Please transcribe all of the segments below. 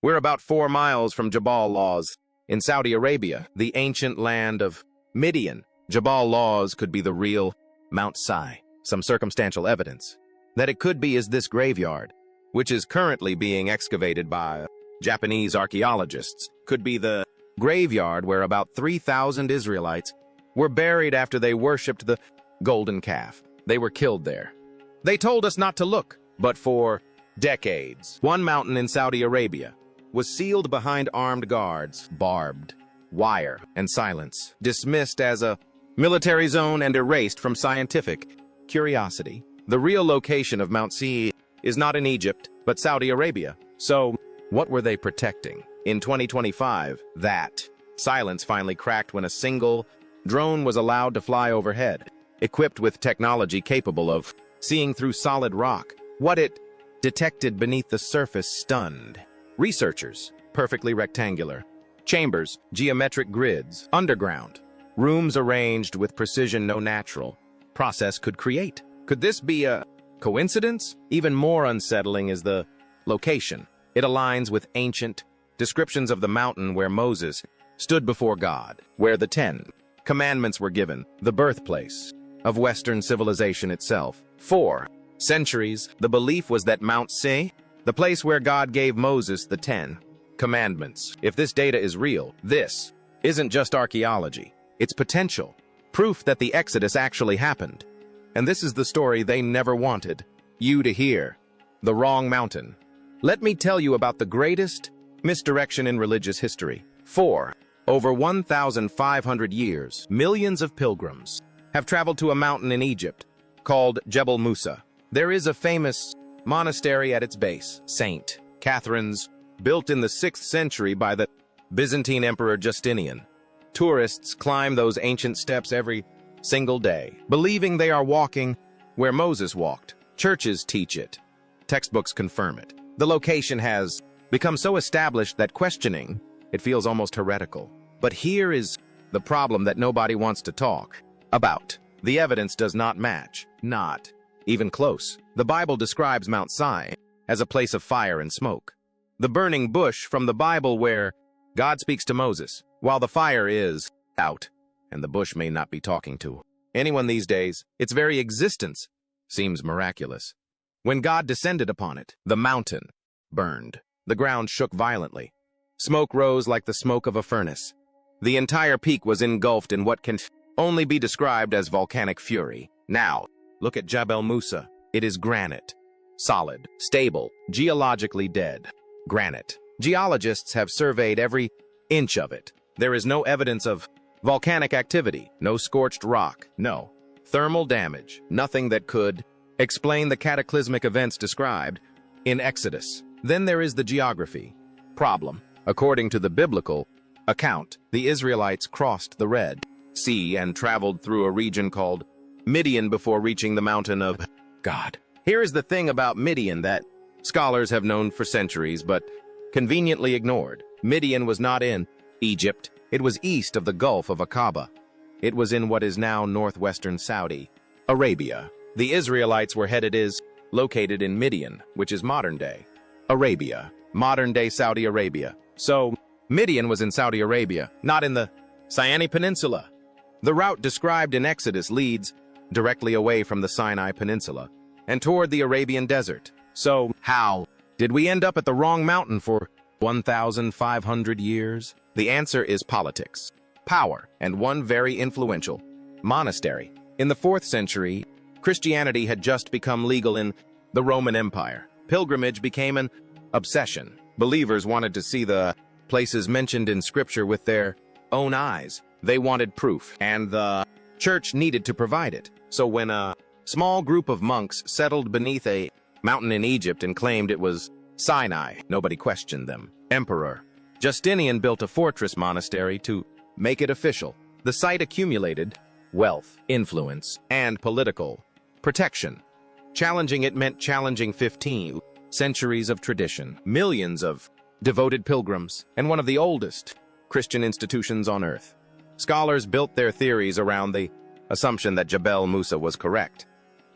We're about 4 miles from Jabal Laws in Saudi Arabia, the ancient land of Midian. Jabal Laws could be the real Mount Sinai. Some circumstantial evidence that it could be is this graveyard, which is currently being excavated by Japanese archaeologists, could be the graveyard where about 3,000 Israelites were buried after they worshipped the golden calf. They were killed there. They told us not to look, but for decades, one mountain in Saudi Arabia was sealed behind armed guards, barbed wire, and silence, dismissed as a military zone and erased from scientific curiosity. The real location of Mount Sinai is not in Egypt, but Saudi Arabia. So, what were they protecting? In 2025, that silence finally cracked when a single drone was allowed to fly overhead, equipped with technology capable of seeing through solid rock. What it detected beneath the surface stunned researchers. Perfectly rectangular chambers, geometric grids, underground rooms arranged with precision no natural process could create. Could this be a coincidence? Even more unsettling is the location. It aligns with ancient descriptions of the mountain where Moses stood before God, where the 10 commandments were given, the birthplace of Western civilization itself. For centuries, the belief was that Mount Sinai, the place where God gave Moses the 10 commandments. If this data is real, this isn't just archaeology. It's potential proof that the Exodus actually happened. And this is the story they never wanted you to hear. The wrong mountain. Let me tell you about the greatest misdirection in religious history. For over 1,500 years, millions of pilgrims have traveled to a mountain in Egypt called Jabal Musa. There is a famous monastery at its base, St. Catherine's, built in the 6th century by the Byzantine Emperor Justinian. Tourists climb those ancient steps every single day, believing they are walking where Moses walked. Churches teach it. Textbooks confirm it. The location has become so established that questioning it feels almost heretical. But here is the problem that nobody wants to talk about. The evidence does not match. Not even close. The Bible describes Mount Sinai as a place of fire and smoke. The burning bush from the Bible where God speaks to Moses, while the fire is out, and the bush may not be talking to anyone these days. Its very existence seems miraculous. When God descended upon it, the mountain burned. The ground shook violently. Smoke rose like the smoke of a furnace. The entire peak was engulfed in what can only be described as volcanic fury. Now, look at Jabal Musa. It is granite. Solid, stable, geologically dead. Granite. Geologists have surveyed every inch of it. There is no evidence of volcanic activity, no scorched rock, no thermal damage, nothing that could explain the cataclysmic events described in Exodus. Then there is the geography problem. According to the biblical account, the Israelites crossed the Red Sea and traveled through a region called Midian before reaching the mountain of God. Here is the thing about Midian that scholars have known for centuries but conveniently ignored. Midian was not in Egypt. It was east of the Gulf of Aqaba. It was in what is now northwestern Saudi Arabia. The Israelites were headed located in Midian, which is modern-day Arabia, modern-day Saudi Arabia. So, Midian was in Saudi Arabia, not in the Sinai Peninsula. The route described in Exodus leads directly away from the Sinai Peninsula and toward the Arabian Desert. So, how did we end up at the wrong mountain for 1,500 years? The answer is politics, power, and one very influential monastery. In the 4th century, Christianity had just become legal in the Roman Empire. Pilgrimage became an obsession. Believers wanted to see the places mentioned in Scripture with their own eyes. They wanted proof, and the church needed to provide it. So when a small group of monks settled beneath a mountain in Egypt and claimed it was Sinai, nobody questioned them. Emperor Justinian built a fortress monastery to make it official. The site accumulated wealth, influence, and political protection. Challenging it meant challenging 15 centuries of tradition, millions of devoted pilgrims, and one of the oldest Christian institutions on earth. Scholars built their theories around the assumption that Jabal Musa was correct.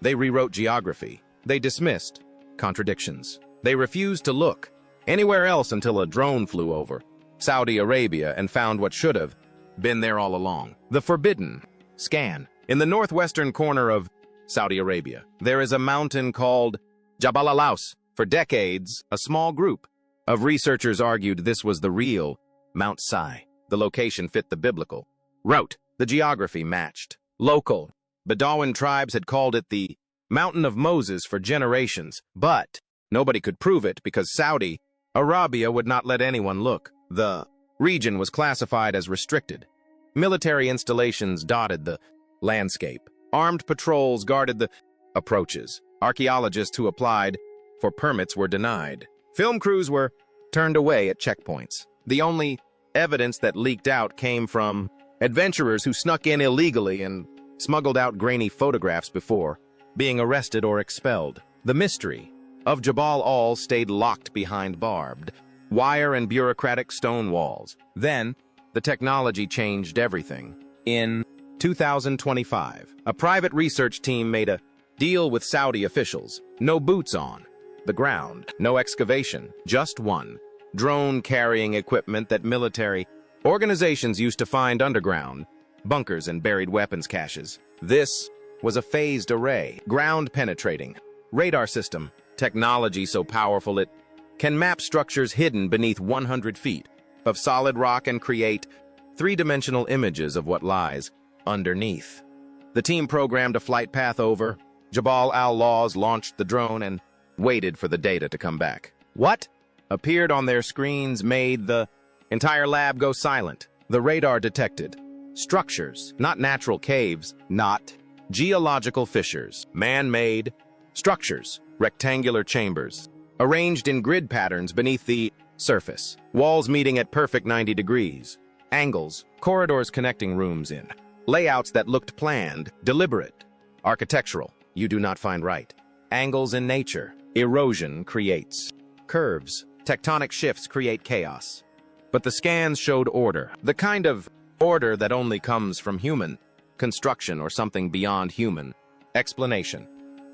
They rewrote geography. They dismissed contradictions. They refused to look anywhere else until a drone flew over Saudi Arabia and found what should have been there all along. The forbidden scan. In the northwestern corner of Saudi Arabia, there is a mountain called Jabal Laws. For decades, a small group of researchers argued this was the real Mount Sinai. The location fit the biblical route. The geography matched. Local Bedouin tribes had called it the Mountain of Moses for generations, but nobody could prove it because Saudi Arabia would not let anyone look. The region was classified as restricted. Military installations dotted the landscape. Armed patrols guarded the approaches. Archaeologists who applied for permits were denied. Film crews were turned away at checkpoints. The only evidence that leaked out came from adventurers who snuck in illegally and smuggled out grainy photographs before being arrested or expelled. The mystery of Jabal Laws stayed locked behind barbed wire and bureaucratic stone walls. Then, the technology changed everything. In 2025, a private research team made a deal with Saudi officials. No boots on the ground, no excavation, just one drone carrying equipment that military organizations used to find underground, bunkers and buried weapons caches. This was a phased array, ground-penetrating radar system, technology so powerful it can map structures hidden beneath 100 feet of solid rock and create three-dimensional images of what lies underneath. The team programmed a flight path over Jabal Laws, launched the drone, and waited for the data to come back. What appeared on their screens made the entire lab go silent. The radar detected structures, not natural caves, not geological fissures, man-made structures, rectangular chambers, arranged in grid patterns beneath the surface, walls meeting at perfect 90 degrees, angles, corridors connecting rooms in, layouts that looked planned, deliberate, architectural. You do not find right. Angles in nature. Erosion creates curves. Tectonic shifts create chaos. But the scans showed order, the kind of order that only comes from human construction or something beyond human explanation.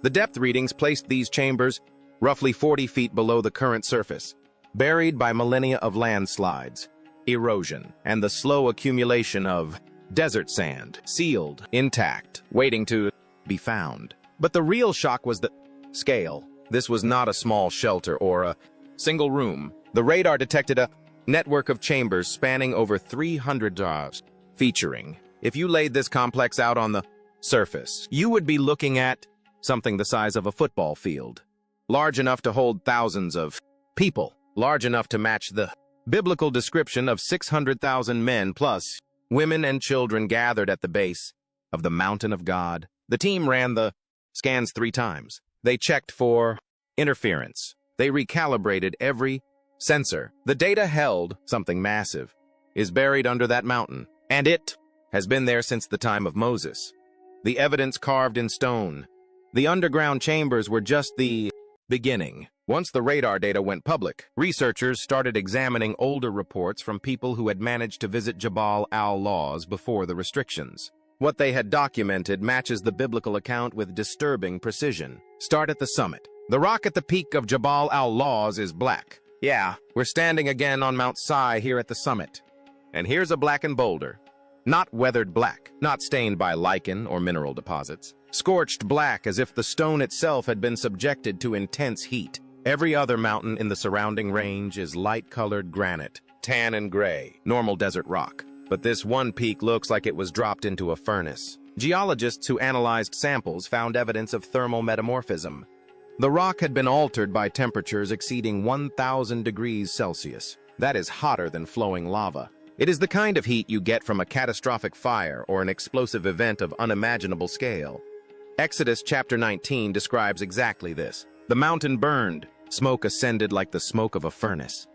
The depth readings placed these chambers roughly 40 feet below the current surface, buried by millennia of landslides, erosion, and the slow accumulation of desert sand, sealed, intact, waiting to be found. But the real shock was the scale. This was not a small shelter or a single room. The radar detected a network of chambers spanning over 300 miles, featuring, if you laid this complex out on the surface, you would be looking at something the size of a football field, large enough to hold thousands of people, large enough to match the biblical description of 600,000 men plus women and children gathered at the base of the mountain of God. The team ran the scans 3 times. They checked for interference. They recalibrated every sensor. The data held something massive is buried under that mountain, and it has been there since the time of Moses. The evidence carved in stone. The underground chambers were just the beginning. Once the radar data went public, researchers started examining older reports from people who had managed to visit Jabal Laws before the restrictions. What they had documented matches the biblical account with disturbing precision. Start at the summit. The rock at the peak of Jabal Laws is black. Yeah, we're standing again on Mount Sinai here at the summit. And here's a blackened boulder. Not weathered black, not stained by lichen or mineral deposits. Scorched black as if the stone itself had been subjected to intense heat. Every other mountain in the surrounding range is light-colored granite, tan and gray, normal desert rock. But this one peak looks like it was dropped into a furnace. Geologists who analyzed samples found evidence of thermal metamorphism. The rock had been altered by temperatures exceeding 1,000 degrees Celsius. That is hotter than flowing lava. It is the kind of heat you get from a catastrophic fire or an explosive event of unimaginable scale. Exodus chapter 19 describes exactly this. The mountain burned. Smoke ascended like the smoke of a furnace.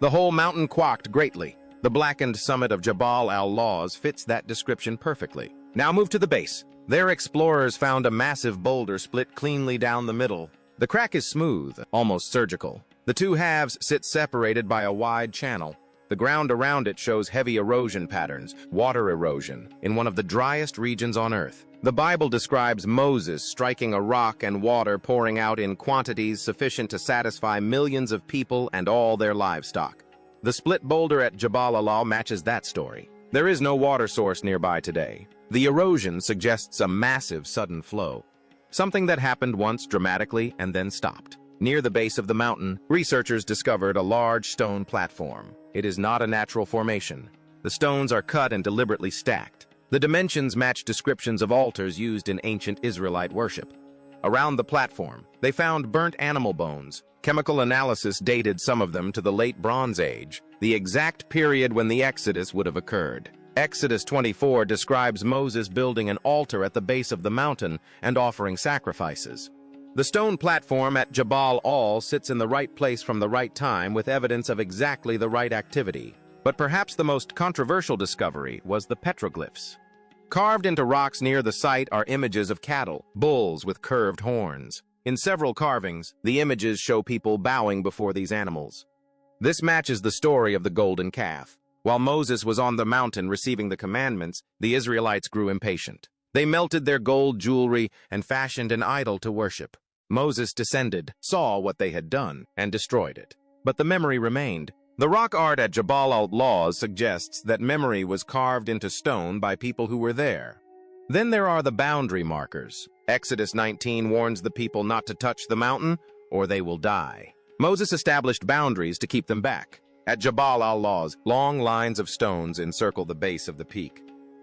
The whole mountain quaked greatly. The blackened summit of Jabal Laws fits that description perfectly. Now move to the base. There explorers found a massive boulder split cleanly down the middle. The crack is smooth, almost surgical. The two halves sit separated by a wide channel. The The ground around it shows heavy erosion patterns, water erosion, in one of the driest regions on Earth. The Bible describes Moses striking a rock and water pouring out in quantities sufficient to satisfy millions of people and all their livestock. The split boulder at Jabal Laws matches that story. There is no water source nearby today. The erosion suggests a massive sudden flow, something that happened once dramatically and then stopped. Near the base of the mountain, researchers discovered a large stone platform. It is not a natural formation. The stones are cut and deliberately stacked. The dimensions match descriptions of altars used in ancient Israelite worship. Around the platform, they found burnt animal bones. Chemical analysis dated some of them to the late Bronze Age, the exact period when the Exodus would have occurred. Exodus 24 describes Moses building an altar at the base of the mountain and offering sacrifices. The stone platform at Jabal Laws sits in the right place from the right time with evidence of exactly the right activity. But perhaps the most controversial discovery was the petroglyphs. Carved into rocks near the site are images of cattle, bulls with curved horns. In several carvings, the images show people bowing before these animals. This matches the story of the golden calf. While Moses was on the mountain receiving the commandments, the Israelites grew impatient. They melted their gold jewelry and fashioned an idol to worship. Moses descended, saw what they had done, and destroyed it. But the memory remained. The rock art at Jabal Laws suggests that memory was carved into stone by people who were there. Then there are the boundary markers. Exodus 19 warns the people not to touch the mountain, or they will die. Moses established boundaries to keep them back. At Jabal Laws, long lines of stones encircle the base of the peak.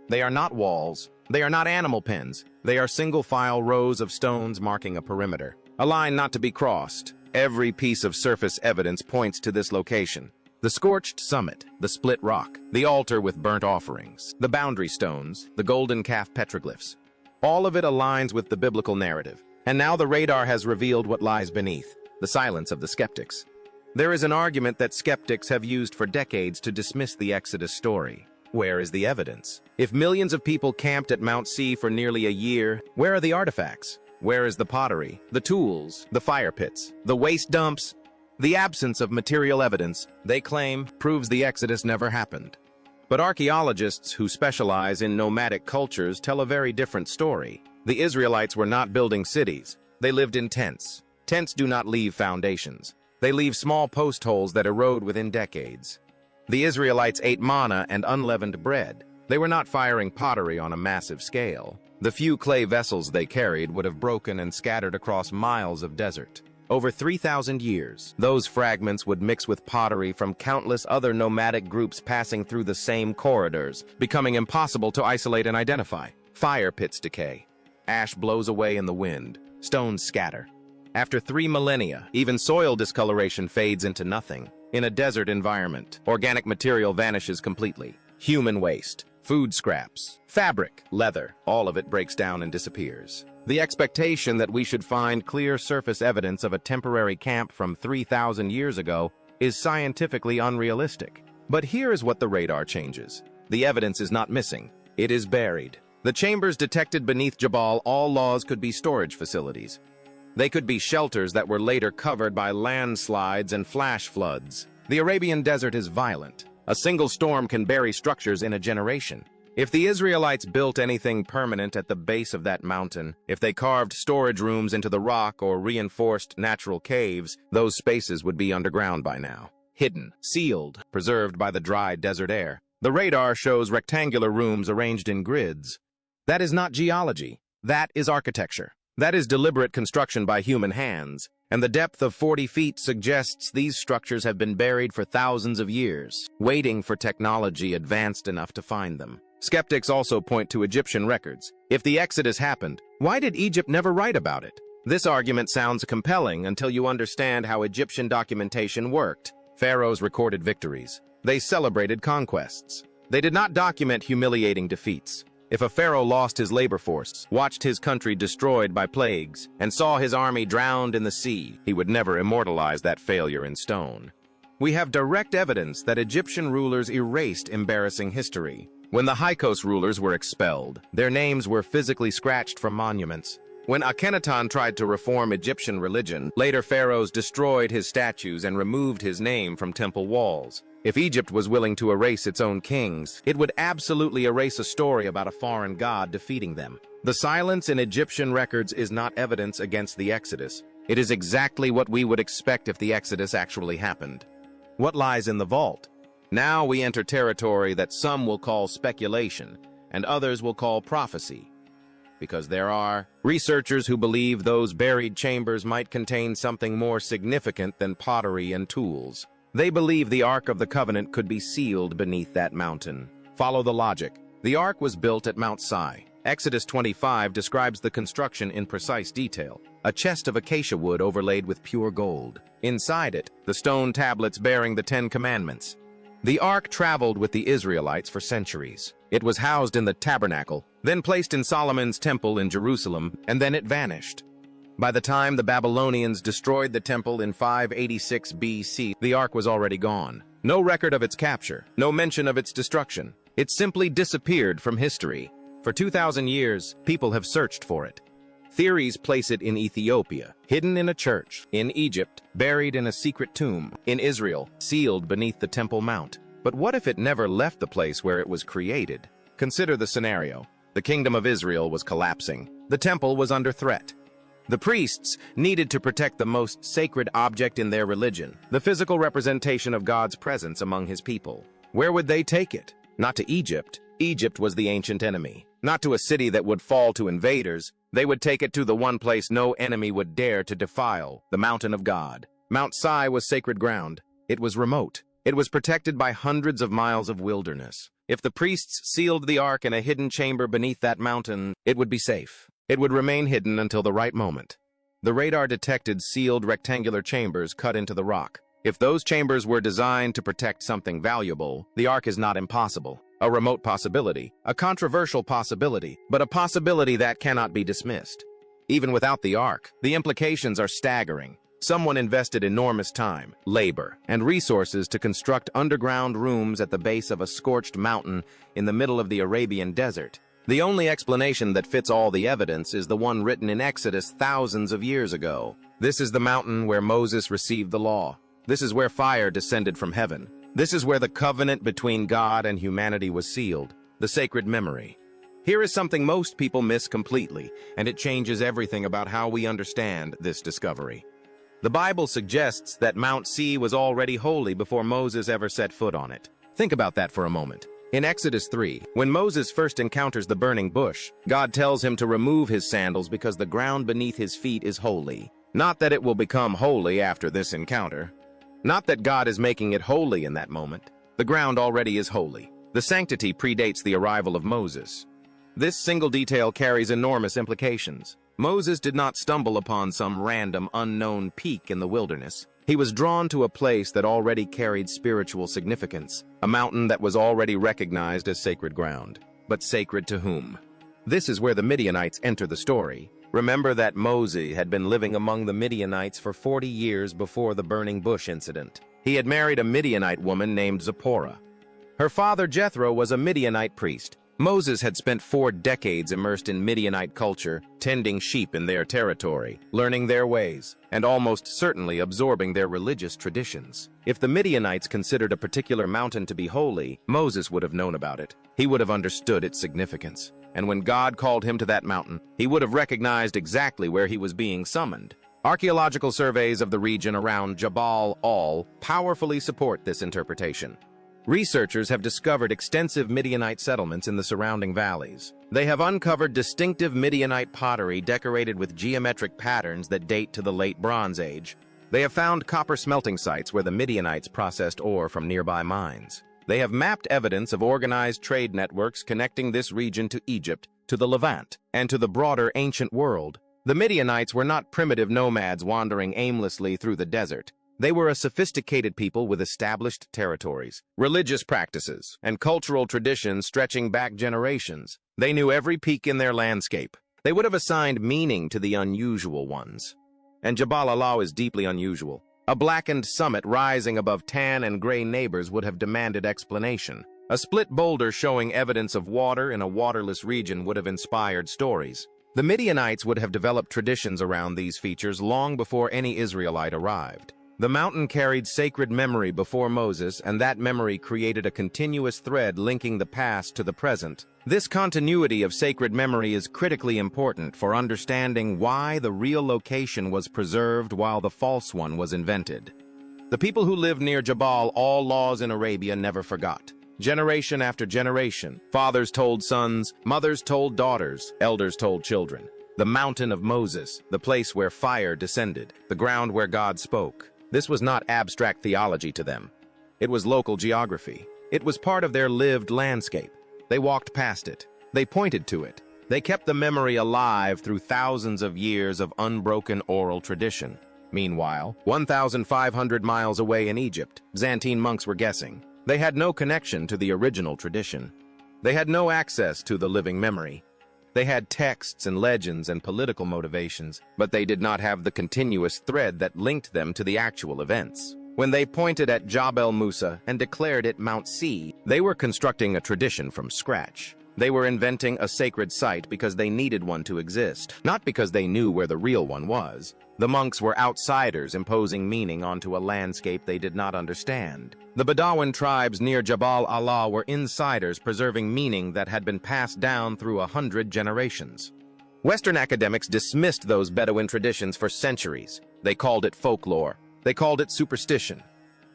They are not walls. They are not animal pens. They are single-file rows of stones marking a perimeter, a line not to be crossed. Every piece of surface evidence points to this location. The scorched summit, the split rock, the altar with burnt offerings, the boundary stones, the golden calf petroglyphs. All of it aligns with the biblical narrative. And now the radar has revealed what lies beneath, the silence of the skeptics. There is an argument that skeptics have used for decades to dismiss the Exodus story. Where is the evidence? If millions of people camped at Mount C for nearly a year, where are the artifacts? Where is the pottery, the tools, the fire pits, the waste dumps? The absence of material evidence, they claim, proves the Exodus never happened. But archaeologists who specialize in nomadic cultures tell a very different story. The Israelites were not building cities. They lived in tents. Tents do not leave foundations. They leave small post holes that erode within decades. The Israelites ate manna and unleavened bread. They were not firing pottery on a massive scale. The few clay vessels they carried would have broken and scattered across miles of desert. Over 3,000 years, those fragments would mix with pottery from countless other nomadic groups passing through the same corridors, becoming impossible to isolate and identify. Fire pits decay. Ash blows away in the wind. Stones scatter. After 3 millennia, even soil discoloration fades into nothing. In a desert environment, organic material vanishes completely. Human waste, food scraps, fabric, leather, all of it breaks down and disappears. The expectation that we should find clear surface evidence of a temporary camp from 3,000 years ago is scientifically unrealistic. But here is what the radar changes. The evidence is not missing. It is buried. The chambers detected beneath Jabal Laws could be storage facilities. They could be shelters that were later covered by landslides and flash floods. The Arabian desert is violent. A single storm can bury structures in a generation. If the Israelites built anything permanent at the base of that mountain, if they carved storage rooms into the rock or reinforced natural caves, those spaces would be underground by now. Hidden, sealed, preserved by the dry desert air. The radar shows rectangular rooms arranged in grids. That is not geology. That is architecture. That is deliberate construction by human hands, and the depth of 40 feet suggests these structures have been buried for thousands of years, waiting for technology advanced enough to find them. Skeptics also point to Egyptian records. If the Exodus happened, why did Egypt never write about it? This argument sounds compelling until you understand how Egyptian documentation worked. Pharaohs recorded victories. They celebrated conquests. They did not document humiliating defeats. If a pharaoh lost his labor force, watched his country destroyed by plagues, and saw his army drowned in the sea, he would never immortalize that failure in stone. We have direct evidence that Egyptian rulers erased embarrassing history. When the Hyksos rulers were expelled, their names were physically scratched from monuments. When Akhenaton tried to reform Egyptian religion, later pharaohs destroyed his statues and removed his name from temple walls. If Egypt was willing to erase its own kings, it would absolutely erase a story about a foreign god defeating them. The silence in Egyptian records is not evidence against the Exodus. It is exactly what we would expect if the Exodus actually happened. What lies in the vault? Now we enter territory that some will call speculation, and others will call prophecy. Because there are researchers who believe those buried chambers might contain something more significant than pottery and tools. They believe the Ark of the Covenant could be sealed beneath that mountain. Follow the logic. The Ark was built at Mount Sinai. Exodus 25 describes the construction in precise detail. A chest of acacia wood overlaid with pure gold. Inside it, the stone tablets bearing the 10 Commandments. The Ark traveled with the Israelites for centuries. It was housed in the tabernacle, then placed in Solomon's temple in Jerusalem, and then it vanished. By the time the Babylonians destroyed the temple in 586 BC, the Ark was already gone. No record of its capture, no mention of its destruction. It simply disappeared from history. For 2,000 years, people have searched for it. Theories place it in Ethiopia, hidden in a church, in Egypt, buried in a secret tomb, in Israel, sealed beneath the Temple Mount. But what if it never left the place where it was created? Consider the scenario. The kingdom of Israel was collapsing. The temple was under threat. The priests needed to protect the most sacred object in their religion, the physical representation of God's presence among his people. Where would they take it? Not to Egypt. Egypt was the ancient enemy. Not to a city that would fall to invaders. They would take it to the one place no enemy would dare to defile, the mountain of God. Mount Sinai was sacred ground. It was remote. It was protected by hundreds of miles of wilderness. If the priests sealed the ark in a hidden chamber beneath that mountain, it would be safe. It would remain hidden until the right moment. The radar detected sealed rectangular chambers cut into the rock. If those chambers were designed to protect something valuable, the ark is not impossible. A remote possibility, a controversial possibility, but a possibility that cannot be dismissed. Even without the ark, the implications are staggering. Someone invested enormous time, labor, and resources to construct underground rooms at the base of a scorched mountain in the middle of the Arabian desert. The only explanation that fits all the evidence is the one written in Exodus thousands of years ago. This is the mountain where Moses received the law. This is where fire descended from heaven. This is where the covenant between God and humanity was sealed, the sacred memory. Here is something most people miss completely, and it changes everything about how we understand this discovery. The Bible suggests that Mount Sinai was already holy before Moses ever set foot on it. Think about that for a moment. In Exodus 3, when Moses first encounters the burning bush, God tells him to remove his sandals because the ground beneath his feet is holy. Not that it will become holy after this encounter. Not that God is making it holy in that moment. The ground already is holy. The sanctity predates the arrival of Moses. This single detail carries enormous implications. Moses did not stumble upon some random, unknown peak in the wilderness. He was drawn to a place that already carried spiritual significance, a mountain that was already recognized as sacred ground. But sacred to whom? This is where the Midianites enter the story. Remember that Moses had been living among the Midianites for 40 years before the burning bush incident. He had married a Midianite woman named Zipporah. Her father Jethro was a Midianite priest. Moses had spent 4 decades immersed in Midianite culture, tending sheep in their territory, learning their ways, and almost certainly absorbing their religious traditions. If the Midianites considered a particular mountain to be holy, Moses would have known about it. He would have understood its significance. And when God called him to that mountain, he would have recognized exactly where he was being summoned. Archaeological surveys of the region around Jabal Laws powerfully support this interpretation. Researchers have discovered extensive Midianite settlements in the surrounding valleys. They have uncovered distinctive Midianite pottery decorated with geometric patterns that date to the late Bronze Age. They have found copper smelting sites where the Midianites processed ore from nearby mines. They have mapped evidence of organized trade networks connecting this region to Egypt, to the Levant, and to the broader ancient world. The Midianites were not primitive nomads wandering aimlessly through the desert. They were a sophisticated people with established territories, religious practices, and cultural traditions stretching back generations. They knew every peak in their landscape. They would have assigned meaning to the unusual ones. And Jabal Laws is deeply unusual. A blackened summit rising above tan and gray neighbors would have demanded explanation. A split boulder showing evidence of water in a waterless region would have inspired stories. The Midianites would have developed traditions around these features long before any Israelite arrived. The mountain carried sacred memory before Moses, and that memory created a continuous thread linking the past to the present. This continuity of sacred memory is critically important for understanding why the real location was preserved while the false one was invented. The people who lived near Jabal Laws in Arabia never forgot. Generation after generation, fathers told sons, mothers told daughters, elders told children. The mountain of Moses, the place where fire descended, the ground where God spoke. This was not abstract theology to them. It was local geography. It was part of their lived landscape. They walked past it. They pointed to it. They kept the memory alive through thousands of years of unbroken oral tradition. Meanwhile, 1,500 miles away in Egypt, Byzantine monks were guessing. They had no connection to the original tradition. They had no access to the living memory. They had texts and legends and political motivations, but they did not have the continuous thread that linked them to the actual events. When they pointed at Jabal Musa and declared it Mount C, they were constructing a tradition from scratch. They were inventing a sacred site because they needed one to exist, not because they knew where the real one was. The monks were outsiders imposing meaning onto a landscape they did not understand. The Bedouin tribes near Jabal Allah were insiders preserving meaning that had been passed down through 100 generations. Western academics dismissed those Bedouin traditions for centuries. They called it folklore. They called it superstition.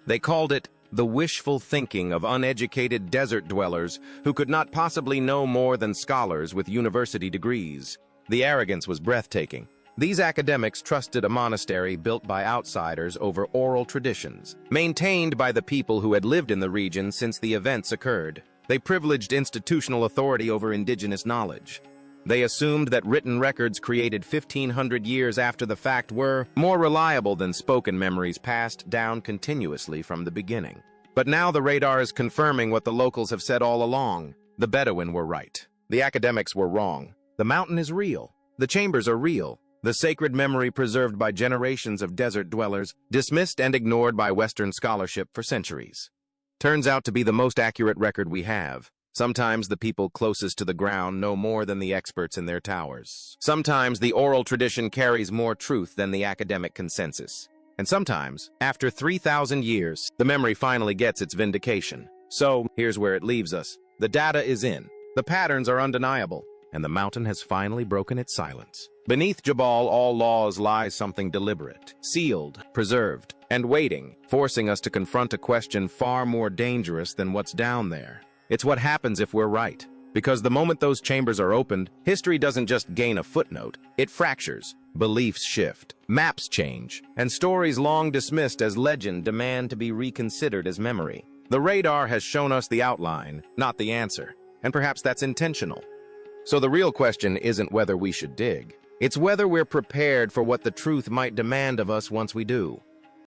They called it the wishful thinking of uneducated desert dwellers who could not possibly know more than scholars with university degrees. The arrogance was breathtaking. These academics trusted a monastery built by outsiders over oral traditions, maintained by the people who had lived in the region since the events occurred. They privileged institutional authority over indigenous knowledge. They assumed that written records created 1,500 years after the fact were more reliable than spoken memories passed down continuously from the beginning. But now the radar is confirming what the locals have said all along. The Bedouin were right. The academics were wrong. The mountain is real. The chambers are real. The sacred memory preserved by generations of desert dwellers, dismissed and ignored by Western scholarship for centuries. Turns out to be the most accurate record we have. Sometimes the people closest to the ground know more than the experts in their towers. Sometimes the oral tradition carries more truth than the academic consensus. And sometimes, after 3,000 years, the memory finally gets its vindication. So, here's where it leaves us. The data is in. The patterns are undeniable. And the mountain has finally broken its silence. Beneath Jabal Laws lies something deliberate, sealed, preserved, and waiting, forcing us to confront a question far more dangerous than what's down there. It's what happens if we're right. Because the moment those chambers are opened, history doesn't just gain a footnote, it fractures. Beliefs shift, maps change, and stories long dismissed as legend demand to be reconsidered as memory. The radar has shown us the outline, not the answer, and perhaps that's intentional. So the real question isn't whether we should dig. It's whether we're prepared for what the truth might demand of us once we do.